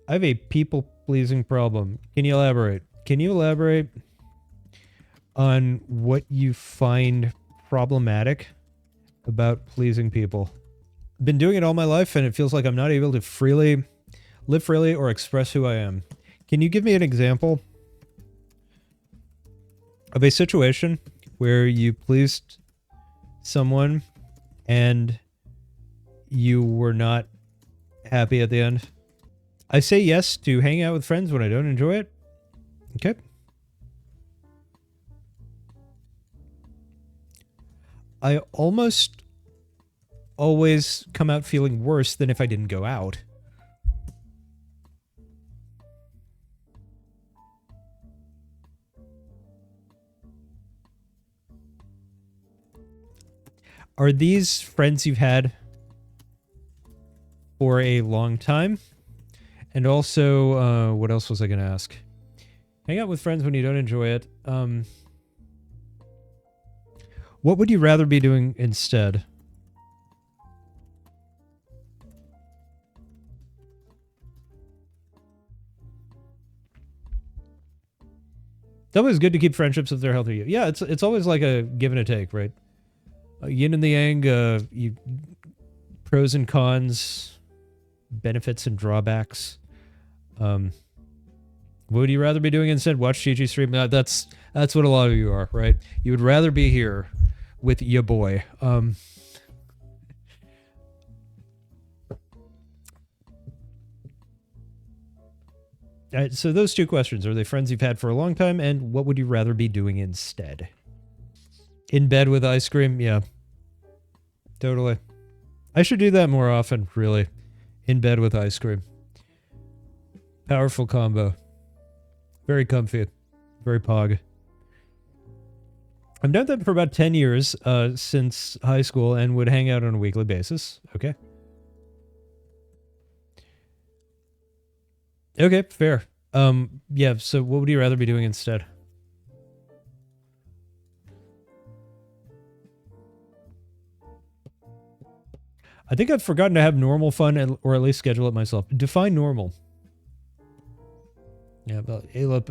I have a people-pleasing problem. Can you elaborate? Can you elaborate on what you find problematic about pleasing people? Been doing it all my life, and it feels like I'm not able to live freely or express who I am. Can you give me an example of a situation where you pleased someone and you were not happy at the end? I say yes to hanging out with friends when I don't enjoy it. Okay. I almost always come out feeling worse than if I didn't go out. Are these friends you've had for a long time? And also, what else was I going to ask? Hang out with friends when you don't enjoy it. What would you rather be doing instead? It's always good to keep friendships if they're healthy. Yeah, it's always like a give and a take, right? Yin and the yang, pros and cons, benefits and drawbacks. What would you rather be doing instead? Watch Gigi stream? That's what a lot of you are, right? You would rather be here with your boy. So those two questions, are they friends you've had for a long time, and what would you rather be doing instead? In bed with ice cream? Yeah. Totally. I should do that more often, really. In bed with ice cream. Powerful combo. Very comfy. Very pog. I've done that for about 10 years since high school and would hang out on a weekly basis. Okay. Okay, fair. Yeah, so what would you rather be doing instead? I think I've forgotten to have normal fun or at least schedule it myself. Define normal. Yeah, but Alep,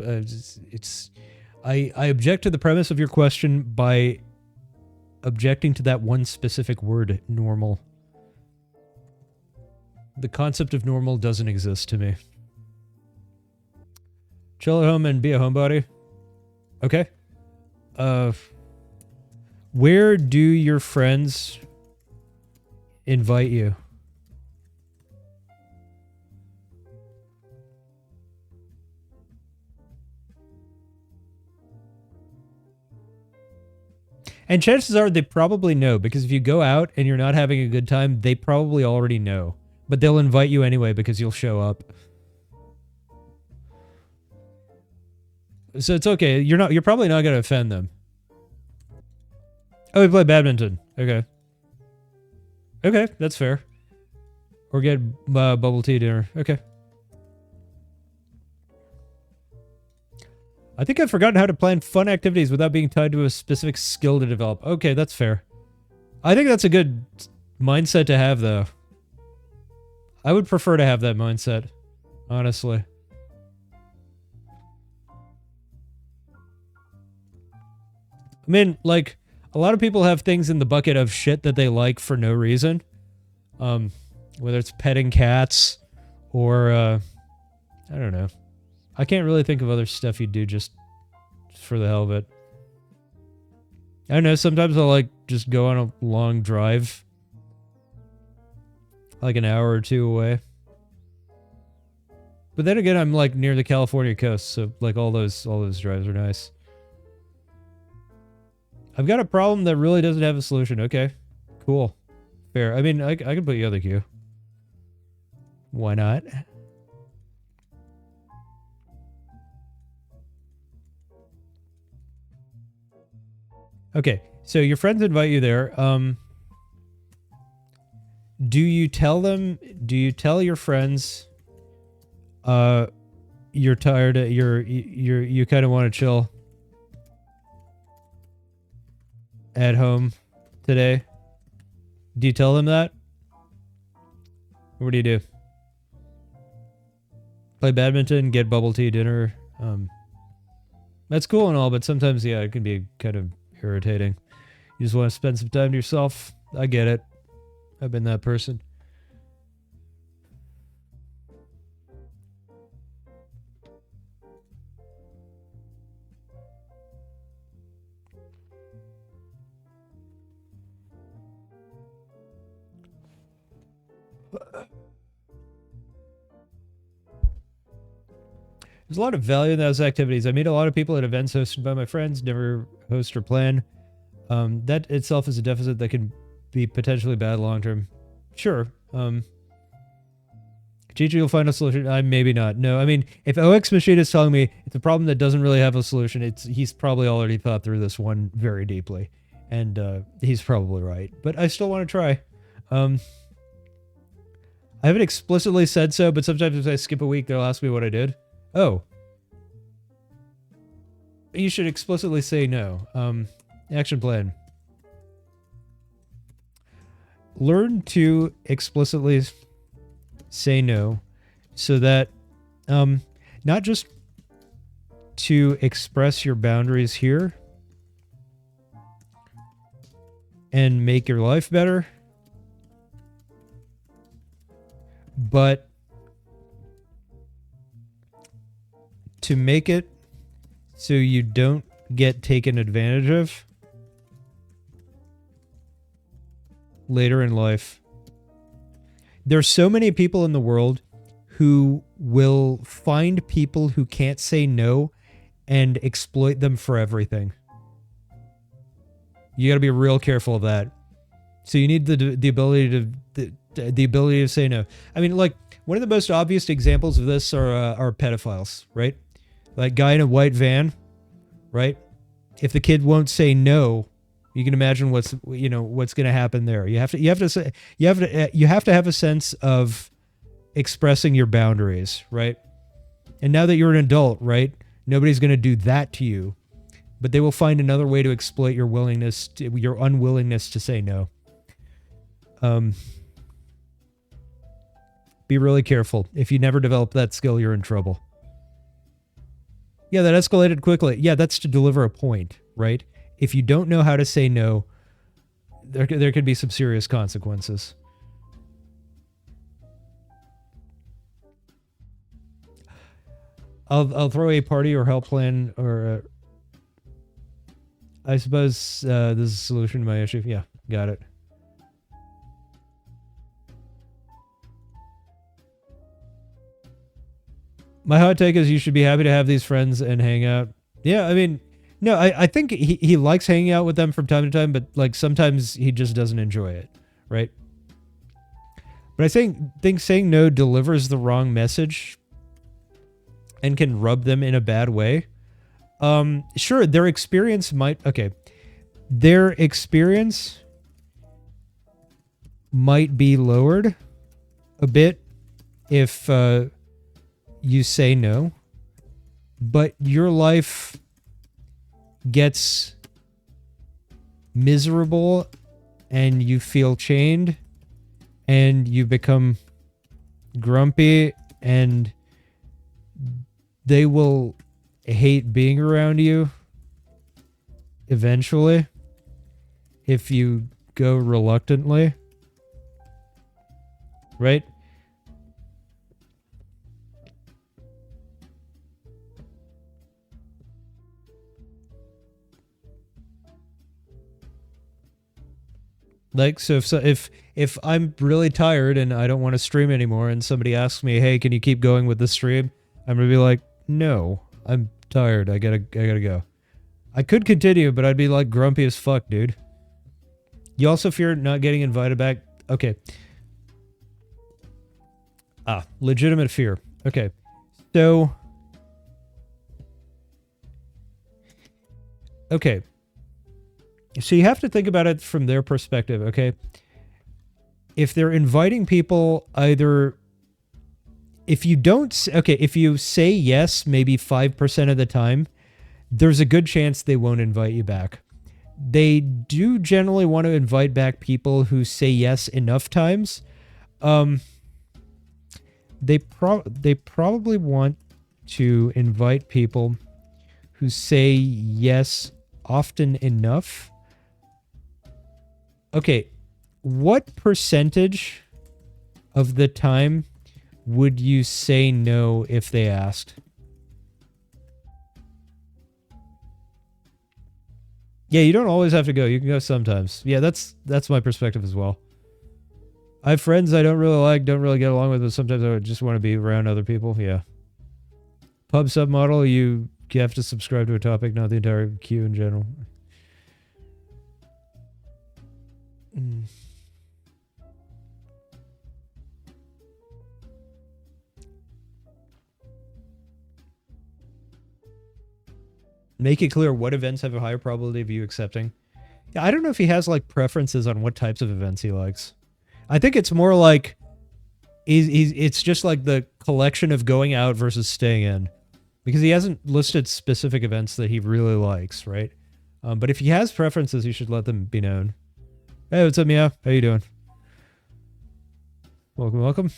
I object to the premise of your question by objecting to that one specific word, normal. The concept of normal doesn't exist to me. Chill at home and be a homebody. Okay. Where do your friends invite you? And chances are they probably know, because if you go out and you're not having a good time, they probably already know. But they'll invite you anyway because you'll show up. So it's okay. You're probably not going to offend them. Oh, we play badminton. Okay. Okay, that's fair. Or get bubble tea dinner. Okay. I think I've forgotten how to plan fun activities without being tied to a specific skill to develop. Okay, that's fair. I think that's a good mindset to have, though. I would prefer to have that mindset, honestly. I mean, like, a lot of people have things in the bucket of shit that they like for no reason. Whether it's petting cats or, I don't know. I can't really think of other stuff you do just for the hell of it. I don't know, sometimes I'll, like, just go on a long drive. Like an hour or two away. But then again, I'm, like, near the California coast, so, like, all those drives are nice. I've got a problem that really doesn't have a solution. Okay. Cool. Fair. I mean, I can put you on the queue. Why not? Okay. So your friends invite you there. Do you tell your friends you're tired, you kind of want to chill at home today? Do you tell them that? What do you do? play badminton, get bubble tea dinner. That's cool and all, but sometimes, yeah, it can be kind of irritating. You just want to spend some time to yourself. I get it. I've been that person. There's a lot of value in those activities. I meet a lot of people at events hosted by my friends, never host or plan. That itself is a deficit that can be potentially bad long term. Sure. Gigi will find a solution. Maybe not. No, I mean, if OX Machine is telling me it's a problem that doesn't really have a solution, he's probably already thought through this one very deeply. And he's probably right. But I still want to try. I haven't explicitly said so, but sometimes if I skip a week, they'll ask me what I did. Oh. You should explicitly say no. Action plan. Learn to explicitly say no so that not just to express your boundaries here and make your life better, but to make it so you don't get taken advantage of later in life. There's so many people in the world who will find people who can't say no and exploit them for everything. You got to be real careful of that. So you need the ability to say no. I mean, like, one of the most obvious examples of this are pedophiles, right? Like guy in a white van, right? If the kid won't say no, you can imagine what's going to happen there. You have to have a sense of expressing your boundaries, right? And now that you're an adult, right? Nobody's going to do that to you, but they will find another way to exploit your unwillingness to say no. Be really careful. If you never develop that skill, you're in trouble. Yeah, that escalated quickly. Yeah, that's to deliver a point, right? If you don't know how to say no, there could be some serious consequences. I'll throw a party or help plan, or I suppose this is a solution to my issue. Yeah, got it. My hot take is you should be happy to have these friends and hang out. Yeah, I mean, no, I think he likes hanging out with them from time to time, but like sometimes he just doesn't enjoy it, right? But I think saying no delivers the wrong message and can rub them in a bad way. Sure, their experience might be lowered a bit if you say no, but your life gets miserable and you feel chained and you become grumpy and they will hate being around you eventually if you go reluctantly, right? Like, so if I'm really tired and I don't want to stream anymore and somebody asks me, hey, can you keep going with the stream? I'm going to be like, no, I'm tired. I gotta go. I could continue, but I'd be like grumpy as fuck, dude. You also fear not getting invited back. Okay. Legitimate fear. Okay. So. Okay. So you have to think about it from their perspective, okay? If they're inviting people, either if you say yes maybe 5% of the time, there's a good chance they won't invite you back. They do generally want to invite back people who say yes enough times. they probably want to invite people who say yes often enough. Okay, what percentage of the time would you say no if they asked? Yeah, you don't always have to go. You can go sometimes. Yeah, that's my perspective as well. I have friends I don't really like, don't really get along with, but sometimes I would just want to be around other people. Yeah. Pub submodel, you have to subscribe to a topic, not the entire queue in general. Make it clear what events have a higher probability of you accepting. Yeah, I don't know if he has like preferences on what types of events he likes. I think it's more like it's just like the collection of going out versus staying in, because he hasn't listed specific events that he really likes, right? But if he has preferences, you should let them be known. Hey, what's up, Meow? How you doing? Welcome, welcome.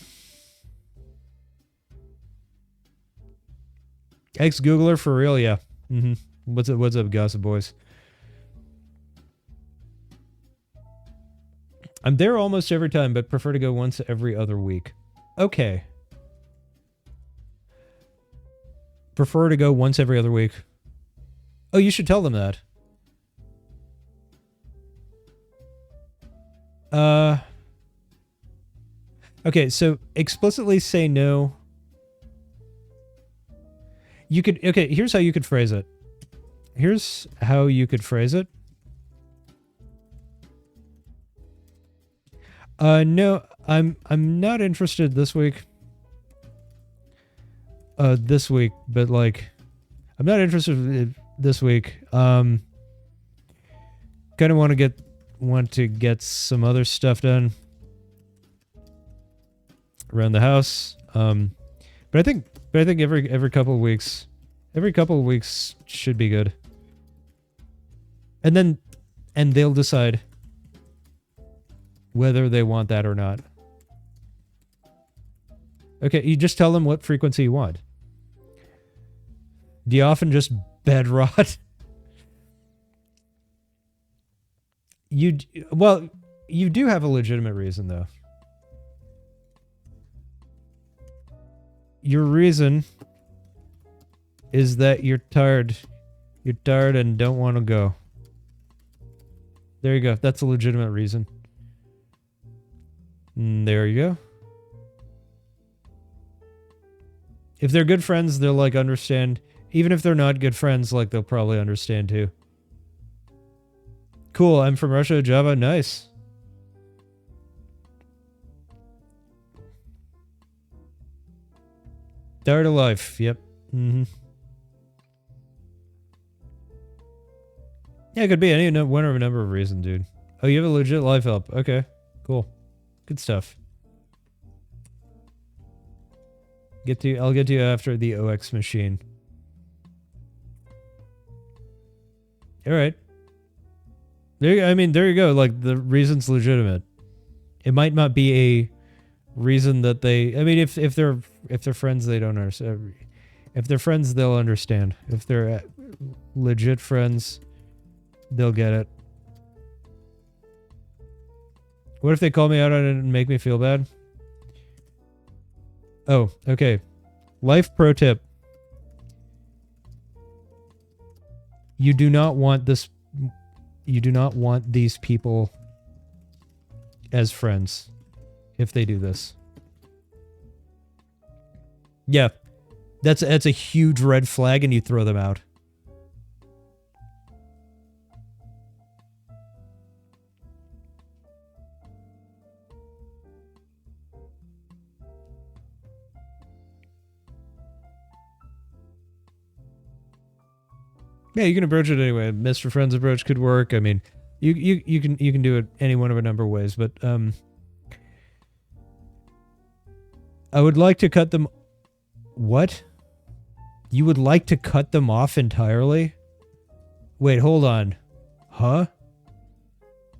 Ex-Googler for real, yeah. Mm-hmm. What's up, gossip boys? I'm there almost every time, but prefer to go once every other week. Okay. Prefer to go once every other week. Oh, you should tell them that. Okay, so explicitly say no. You could, okay, here's how you could phrase it. Here's how you could phrase it. No, I'm not interested this week. This week, but like, I'm not interested this week. Kind of want to get some other stuff done around the house. But I think every couple of weeks, should be good. And they'll decide whether they want that or not. Okay, you just tell them what frequency you want. Do you often just bed rot? Well, you do have a legitimate reason, though. Your reason is that you're tired. You're tired and don't want to go. There you go. That's a legitimate reason. There you go. If they're good friends, they'll like understand. Even if they're not good friends, like they'll probably understand too. Cool, I'm from Russia, Java, nice. Tired of life, yep. Mm-hmm. Yeah, it could be one of a number of reasons, dude. Oh, you have a legit life help. Okay, cool. Good stuff. I'll get to you after the OX machine. Alright. There you go. Like, the reason's legitimate. It might not be a reason that they... I mean, if they're friends, they don't understand. If they're friends, they'll understand. If they're legit friends, they'll get it. What if they call me out on it and make me feel bad? Oh, okay. Life pro tip. You do not want these people as friends if they do this. Yeah. That's a huge red flag and you throw them out. Yeah, you can approach it anyway. Mr. Friends approach could work. I mean, you can do it any one of a number of ways, but I would like to cut them. What? You would like to cut them off entirely? Wait, hold on. Huh?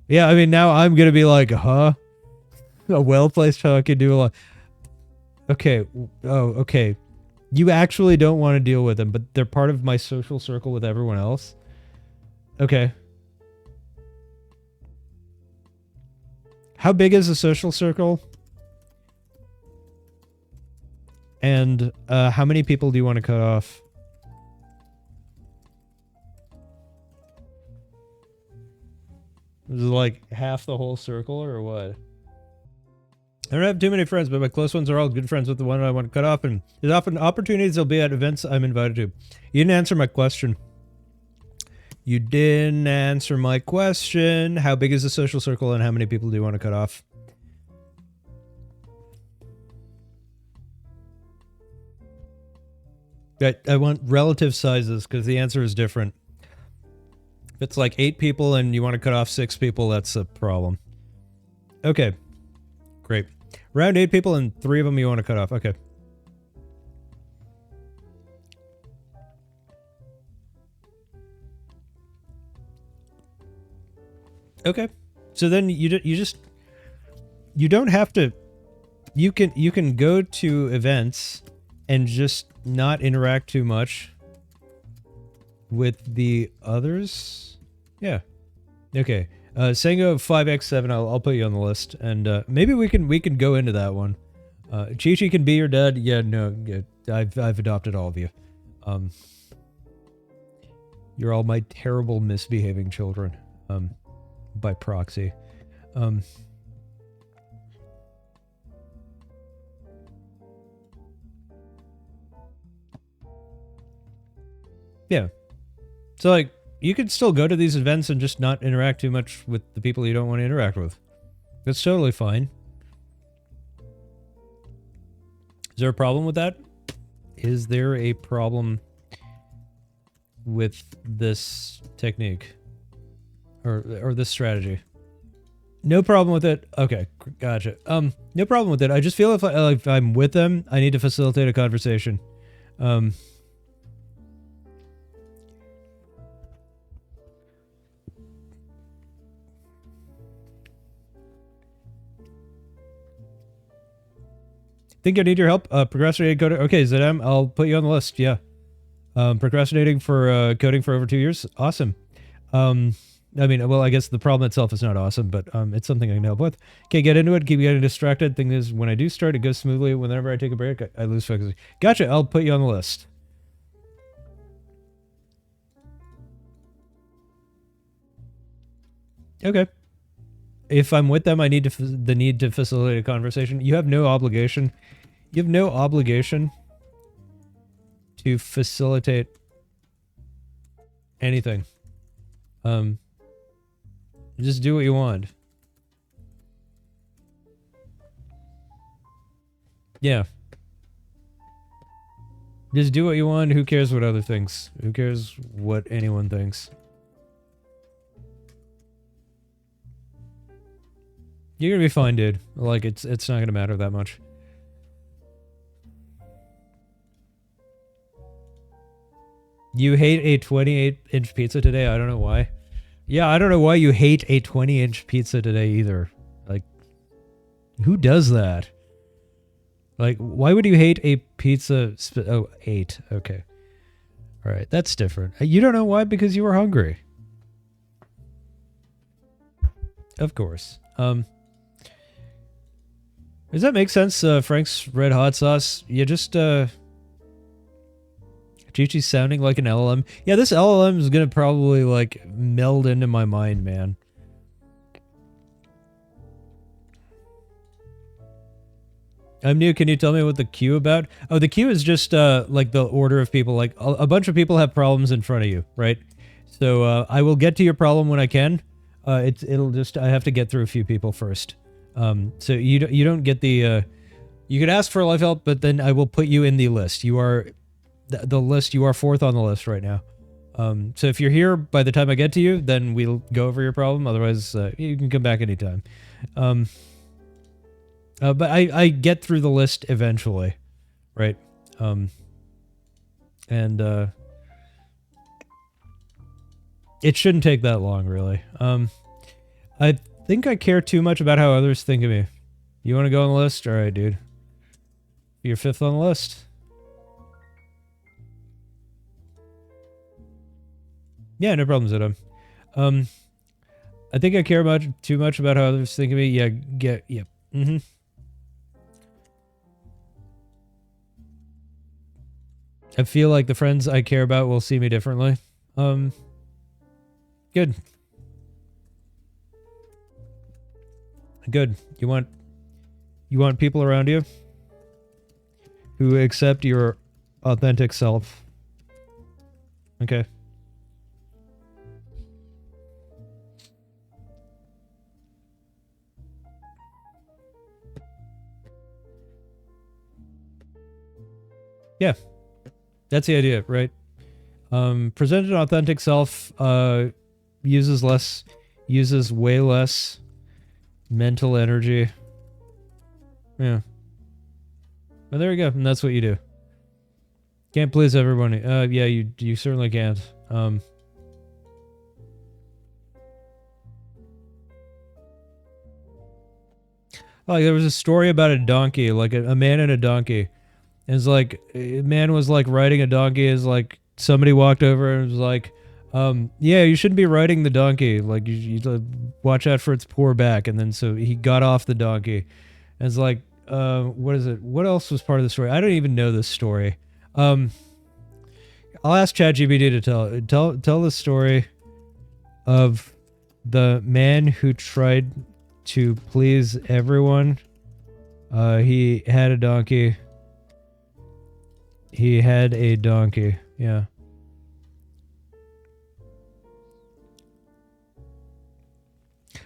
Yeah, I mean, now I'm gonna be like, huh? A well-placed how I could do a lot. Okay. Oh, okay. You actually don't want to deal with them, but they're part of my social circle with everyone else. Okay. How big is the social circle? And how many people do you want to cut off? Is it like half the whole circle or what? I don't have too many friends, but my close ones are all good friends with the one I want to cut off, and there's often opportunities they'll be at events I'm invited to. You didn't answer my question. You didn't answer my question. How big is the social circle and how many people do you want to cut off? I want relative sizes because the answer is different. If it's like 8 people and you want to cut off 6 people, that's a problem. Okay. Great. Around 8 people and 3 of them you want to cut off. Okay. Okay. So then you don't have to. You can go to events and just not interact too much with the others. Yeah. Okay. Sango 5x7. I'll put you on the list, and maybe we can go into that one. Chi-Chi can be your dad. Yeah. No. Yeah, I've adopted all of you. You're all my terrible misbehaving children. By proxy. Yeah. So, like, you can still go to these events and just not interact too much with the people you don't want to interact with. That's totally fine. Is there a problem with that? Is there a problem with this technique? Or this strategy? No problem with it. Okay, gotcha. No problem with it. I just feel if I'm with them, I need to facilitate a conversation. Think I need your help? Procrastinating coding. Okay, Zedem, I'll put you on the list. Yeah. Procrastinating for coding for over 2 years. Awesome. I mean, well, I guess the problem itself is not awesome, but it's something I can help with. Can't get into it. Keep getting distracted. Thing is, when I do start, it goes smoothly. Whenever I take a break, I lose focus. Gotcha. I'll put you on the list. Okay. If I'm with them, I need the need to facilitate a conversation. You have no obligation. You have no obligation to facilitate anything. Just do what you want. Yeah. Just do what you want. Who cares what other thinks? Who cares what anyone thinks? You're gonna be fine, dude. Like, it's not gonna matter that much. You hate a 28-inch pizza today? I don't know why. Yeah, I don't know why you hate a 20-inch pizza today either. Like, who does that? Like, why would you hate a pizza? Oh, 8. Okay. All right, that's different. You don't know why? Because you were hungry. Of course. Does that make sense, Frank's Red Hot Sauce? You just, Chi-Chi's sounding like an LLM. Yeah, this LLM is gonna probably, like, meld into my mind, man. I'm new. Can you tell me what the queue about? Oh, the queue is just, like, the order of people. Like, a bunch of people have problems in front of you, right? So, I will get to your problem when I can. It'll just, I have to get through a few people first. So you don't get the, you could ask for life help, but then I will put you in the list. You are, the list, you are 4th on the list right now. So if you're here by the time I get to you, then we'll go over your problem. Otherwise, you can come back anytime. But I get through the list eventually, right? And it shouldn't take that long, really. I think I care too much about how others think of me. You want to go on the list? All right, dude. You're fifth on the list. Yeah, no problems with him. I think I care too much about how others think of me. Yeah, yep. Mm-hmm. I feel like the friends I care about will see me differently. Good. Good. You want people around you who accept your authentic self. Okay. Yeah. That's the idea, right? Present an authentic self, uses way less mental energy. Yeah. Well, there we go. And that's what you do. Can't please everybody. Yeah, you certainly can't. Like there was a story about a donkey, like a man and a donkey. And it's like a man was like riding a donkey. Is like somebody walked over and was like, yeah, you shouldn't be riding the donkey. Like you watch out for its poor back. And then so he got off the donkey. And it's like, what is it? What else was part of the story? I don't even know this story. I'll ask ChatGPT to tell the story of the man who tried to please everyone. He had a donkey. He had a donkey. Yeah.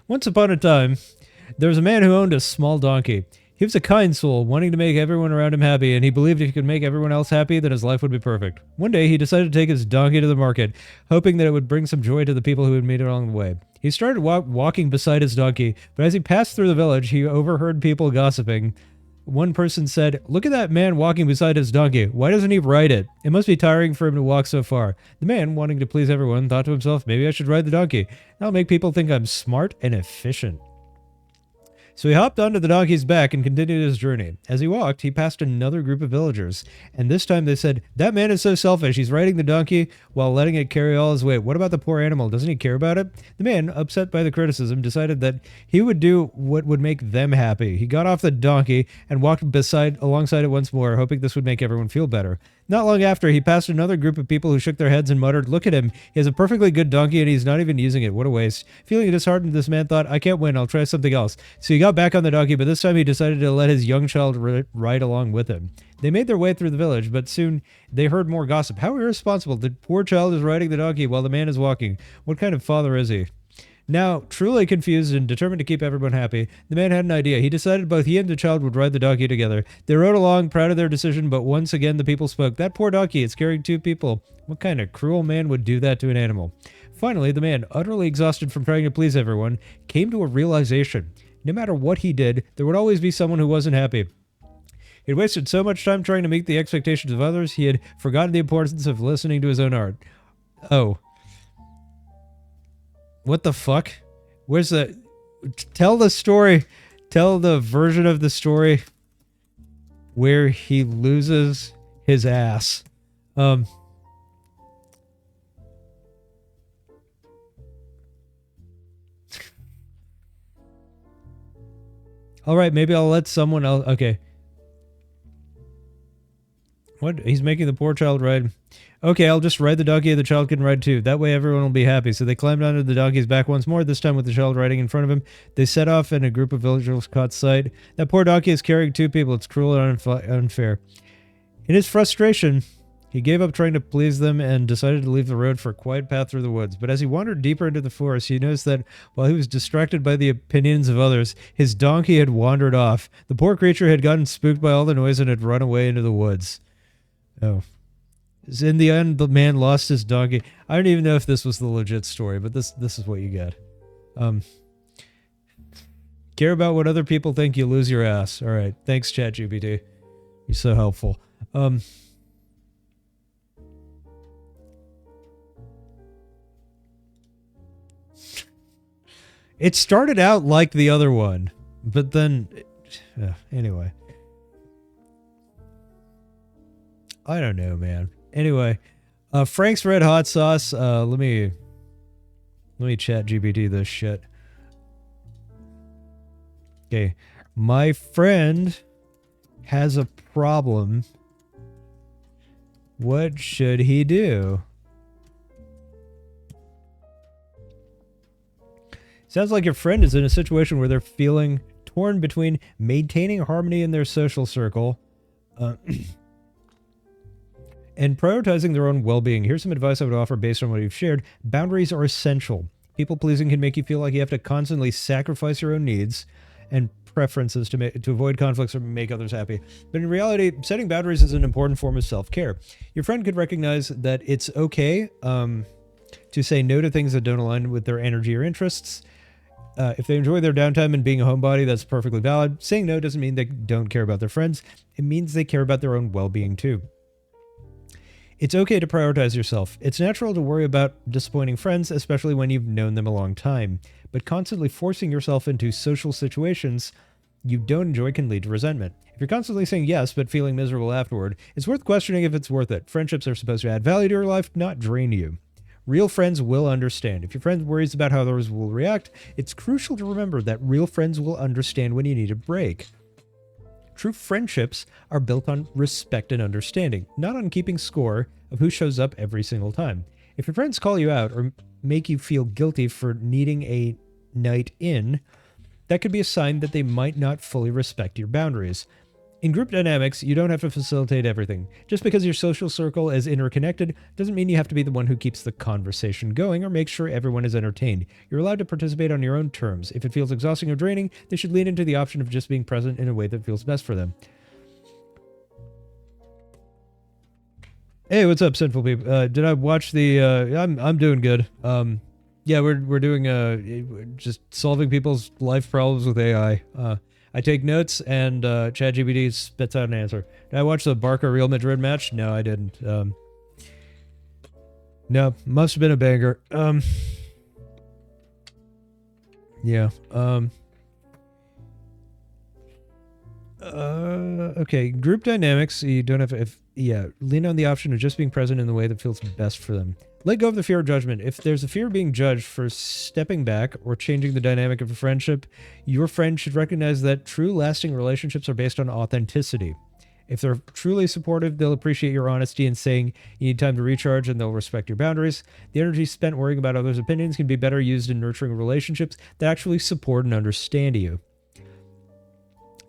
Once upon a time, there was a man who owned a small donkey. He was a kind soul, wanting to make everyone around him happy, and he believed if he could make everyone else happy, then his life would be perfect. One day, he decided to take his donkey to the market, hoping that it would bring some joy to the people who would meet along the way. He started walking beside his donkey, but as he passed through the village, he overheard people gossiping. One person said, "Look at that man walking beside his donkey. Why doesn't he ride it? It must be tiring for him to walk so far." The man, wanting to please everyone, thought to himself, "Maybe I should ride the donkey. That'll make people think I'm smart and efficient." So he hopped onto the donkey's back and continued his journey. As he walked, he passed another group of villagers, and this time they said, "That man is so selfish. He's riding the donkey while letting it carry all his weight. What about the poor animal? Doesn't he care about it?" The man, upset by the criticism, decided that he would do what would make them happy. He got off the donkey and walked alongside it once more, hoping this would make everyone feel better. Not long after, he passed another group of people who shook their heads and muttered, "Look at him. He has a perfectly good donkey and he's not even using it. What a waste." Feeling disheartened, this man thought, "I can't win. I'll try something else." So he got back on the donkey, but this time he decided to let his young child ride along with him. They made their way through the village, but soon they heard more gossip. How irresponsible. The poor child is riding the donkey while the man is walking. What kind of father is he? Now, truly confused and determined to keep everyone happy, the man had an idea. He decided both he and the child would ride the donkey together. They rode along, proud of their decision, but once again the people spoke. "That poor donkey, it's carrying two people. What kind of cruel man would do that to an animal?" Finally, the man, utterly exhausted from trying to please everyone, came to a realization. No matter what he did, there would always be someone who wasn't happy. He had wasted so much time trying to meet the expectations of others, he had forgotten the importance of listening to his own heart. Oh. What the fuck? Where's the... Tell the story. Tell the version of the story where he loses his ass. All right, maybe I'll let someone else... Okay. What? He's making the poor child ride. Okay, I'll just ride the donkey and the child can ride too. That way everyone will be happy. So they climbed onto the donkey's back once more, this time with the child riding in front of him. They set off and a group of villagers caught sight. That poor donkey is carrying two people. It's cruel and unfair. In his frustration, he gave up trying to please them and decided to leave the road for a quiet path through the woods. But as he wandered deeper into the forest, he noticed that while he was distracted by the opinions of others, his donkey had wandered off. The poor creature had gotten spooked by all the noise and had run away into the woods. Oh. In the end, the man lost his donkey. I don't even know if this was the legit story, but this is what you get. Care about what other people think, you lose your ass. All right. Thanks, ChatGPT. You're so helpful. It started out like the other one, but then... anyway. I don't know, man. Anyway, Frank's Red Hot Sauce. Let me ChatGPT this shit. Okay, my friend has a problem. What should he do? Sounds like your friend is in a situation where they're feeling torn between maintaining harmony in their social circle and prioritizing their own well-being. Here's some advice I would offer based on what you've shared. Boundaries are essential. People-pleasing can make you feel like you have to constantly sacrifice your own needs and preferences to avoid conflicts or make others happy. But in reality, setting boundaries is an important form of self-care. Your friend could recognize that it's okay to say no to things that don't align with their energy or interests. If they enjoy their downtime and being a homebody, that's perfectly valid. Saying no doesn't mean they don't care about their friends. It means they care about their own well-being too. It's okay to prioritize yourself. It's natural to worry about disappointing friends, especially when you've known them a long time. But constantly forcing yourself into social situations you don't enjoy can lead to resentment. If you're constantly saying yes but feeling miserable afterward, it's worth questioning if it's worth it. Friendships are supposed to add value to your life, not drain you. Real friends will understand. If your friend worries about how others will react, it's crucial to remember that real friends will understand when you need a break. True friendships are built on respect and understanding, not on keeping score of who shows up every single time. If your friends call you out or make you feel guilty for needing a night in, that could be a sign that they might not fully respect your boundaries. In group dynamics, you don't have to facilitate everything. Just because your social circle is interconnected doesn't mean you have to be the one who keeps the conversation going or makes sure everyone is entertained. You're allowed to participate on your own terms. If it feels exhausting or draining, they should lean into the option of just being present in a way that feels best for them. Hey, what's up, sinful people? Did I watch the? I'm doing good. Yeah, we're doing just solving people's life problems with AI. I take notes and ChatGPT spits out an answer. Did I watch the Barca Real Madrid match? No, I didn't. No, must have been a banger. Yeah. Okay, group dynamics, you don't have to, lean on the option of just being present in the way that feels best for them. Let go of the fear of judgment. If there's a fear of being judged for stepping back or changing the dynamic of a friendship, your friend should recognize that true lasting relationships are based on authenticity. If they're truly supportive, they'll appreciate your honesty in saying you need time to recharge, and they'll respect your boundaries. The energy spent worrying about others' opinions can be better used in nurturing relationships that actually support and understand you.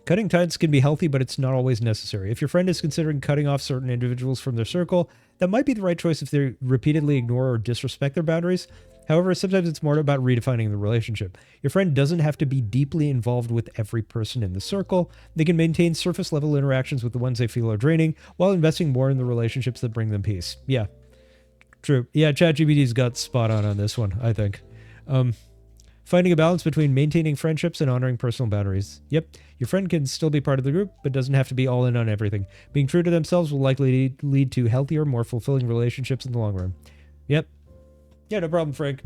Cutting ties can be healthy, but it's not always necessary. If your friend is considering cutting off certain individuals from their circle, that might be the right choice if they repeatedly ignore or disrespect their boundaries. However, sometimes it's more about redefining the relationship. Your friend doesn't have to be deeply involved with every person in the circle. They can maintain surface-level interactions with the ones they feel are draining, while investing more in the relationships that bring them peace. Yeah, true. Yeah, ChatGPT's got spot on this one, I think. Finding a balance between maintaining friendships and honoring personal boundaries. Yep, your friend can still be part of the group, but doesn't have to be all in on everything. Being true to themselves will likely lead to healthier, more fulfilling relationships in the long run. Yep. Yeah, no problem, Frank.